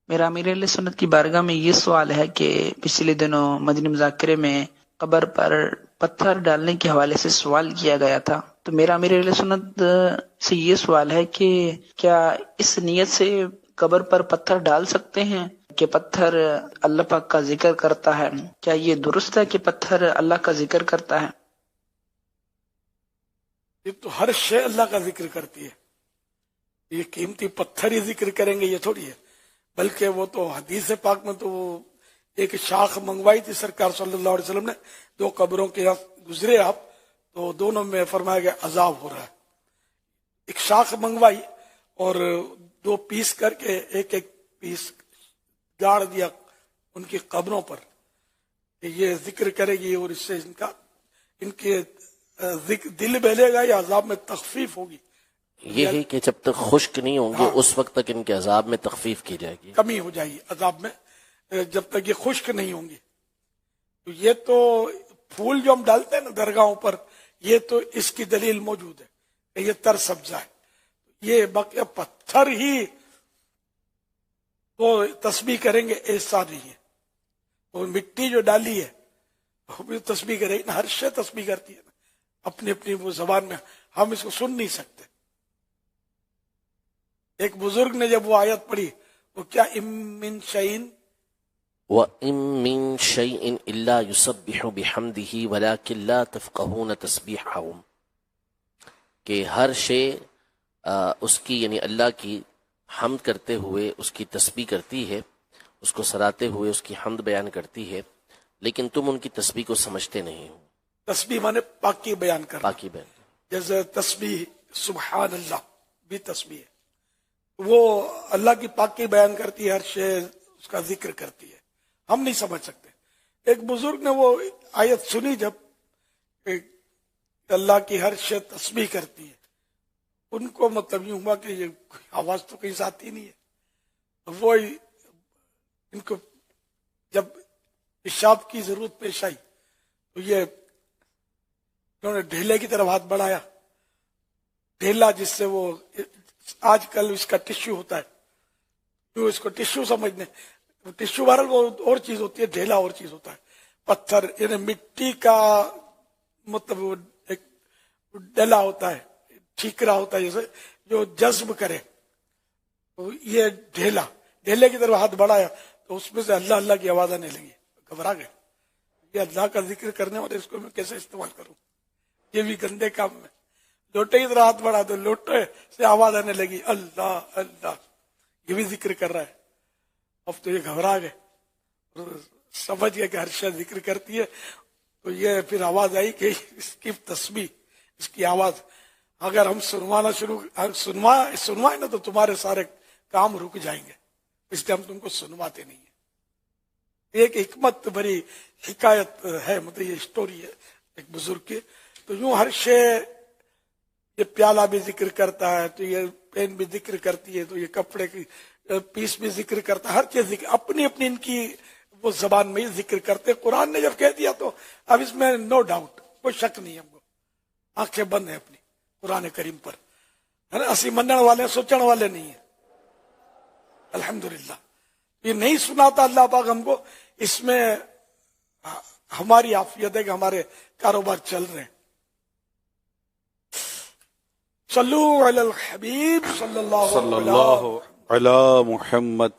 میرا امیر اہل سنت کی بارگاہ میں یہ سوال ہے کہ پچھلے دنوں مدنی مذاکرے میں قبر پر پتھر ڈالنے کے حوالے سے سوال کیا گیا تھا، تو میرا امیر اہل سنت سے یہ سوال ہے کہ کیا اس نیت سے قبر پر پتھر ڈال سکتے ہیں کہ پتھر اللہ پاک کا ذکر کرتا ہے؟ کیا یہ درست ہے کہ پتھر اللہ کا ذکر کرتا ہے؟ یہ تو ہر شے اللہ کا ذکر کرتی ہے، یہ قیمتی پتھر ہی ذکر کریں گے یہ تھوڑی ہے، بلکہ وہ تو حدیث پاک میں تو وہ ایک شاخ منگوائی تھی سرکار صلی اللہ علیہ وسلم نے، دو قبروں کے یہاں گزرے آپ تو دونوں میں فرمایا گیا عذاب ہو رہا ہے، ایک شاخ منگوائی اور دو پیس کر کے ایک ایک پیس گاڑ دیا ان کی قبروں پر کہ یہ ذکر کرے گی اور اس سے ان کے دل بہلے گا یا عذاب میں تخفیف ہوگی۔ یہ ہے کہ جب تک خشک نہیں ہوں گے اس وقت تک ان کے عذاب میں تخفیف کی جائے گی، کمی ہو جائے گی عذاب میں، جب تک یہ خشک نہیں ہوں گے۔ تو یہ تو پھول جو ہم ڈالتے ہیں نا درگاہوں پر، یہ تو اس کی دلیل موجود ہے کہ یہ تر سبزہ ہے، یہ باقی پتھر ہی تو تسبیح کریں گے ایسا نہیں ہے، وہ مٹی جو ڈالی ہے وہ بھی تسبیح کرے گی نا، ہر شے تسبیح کرتی ہے نا اپنی اپنی وہ زبان میں، ہم اس کو سن نہیں سکتے۔ ایک بزرگ نے جب وہ آیت پڑھی وہ کیا ام من شیء وَإِن مِّن شَيْءٍ إِلَّا يُسَبِّحُ بِحَمْدِهِ وَلَكِن لَّا تَفْقَهُونَ تَسْبِيحَهُمْ، کہ ہر شے اس کی یعنی اللہ کی حمد کرتے ہوئے اس کی تسبیح کرتی ہے، اس کو سراتے ہوئے اس کی حمد بیان کرتی ہے، لیکن تم ان کی تسبیح کو سمجھتے نہیں ہو۔ تسبیح مانے پاکی بیان کرنا، پاکی بیان، جیسے تسبیح سبحان اللہ بھی تسبیح ہے، وہ اللہ کی پاکی بیان کرتی ہے، ہر شے اس کا ذکر کرتی ہے، ہم نہیں سمجھ سکتے۔ ایک بزرگ نے وہ آیت سنی جب کہ اللہ کی ہر شے تسبیح کرتی ہے، ان کو مطلب یوں ہوا کہ یہ آواز تو کہیں سے آتی نہیں ہے، وہ ان کو جب پیشاب کی ضرورت پیش آئی تو یہ انہوں نے ڈھیلے کی طرف ہاتھ بڑھایا، ڈھیلا جس سے وہ آج کل اس کا ٹشو ہوتا ہے، جو اس کو ٹشو سمجھنے، ٹشو بہرحال وہ اور چیز ہوتی ہے، ڈھیلا اور چیز ہوتا ہے، پتھر یعنی مٹی کا مطلب ایک ڈلا ہوتا ہے، ٹھیکرا ہوتا ہے جیسے جو جذب کرے، تو یہ ڈھیلے کی طرف ہاتھ بڑھایا تو اس میں سے اللہ اللہ کی آواز آنے لگی، گھبرا گئے، یہ اللہ کا ذکر کرنے والے اس کو میں کیسے استعمال کروں، یہ بھی گندے کام میں۔ لوٹے کی طرح ہاتھ بڑھا تو لوٹے سے آواز آنے لگی اللہ اللہ، یہ بھی ذکر کر رہا ہے۔ اب تو یہ گھبرا گئے، سمجھ گئے کہ ہر شے ذکر کرتی ہے، تو یہ پھر آواز آئی کہ اس کی تسبیح، اس کی آواز اگر ہم سنوائیں نا تو تمہارے سارے کام رک جائیں گے، اس لیے ہم تم کو سنواتے نہیں ہیں۔ ایک حکمت بھری حکایت ہے، مطلب یہ اسٹوری ہے ایک بزرگ کی۔ تو یوں ہر شے، یہ پیالہ بھی ذکر کرتا ہے، تو یہ پین بھی ذکر کرتی ہے، تو یہ کپڑے کی پیس بھی ذکر کرتا ہے، ہر چیز ذکر، اپنی اپنی ان کی وہ زبان میں ہی ذکر کرتے۔ قرآن نے جب کہہ دیا تو اب اس میں نو ڈاؤٹ، کوئی شک نہیں ہم کو، آنکھیں بند ہیں اپنی قرآن کریم پر، ہے نا، اسی منن والے سوچن والے نہیں ہیں، الحمدللہ۔ یہ نہیں سناتا اللہ پاک ہم کو، اس میں ہماری عافیت ہے کہ ہمارے کاروبار چل رہے ہیں۔ صلو علی الحبیب صلی اللہ علی محمد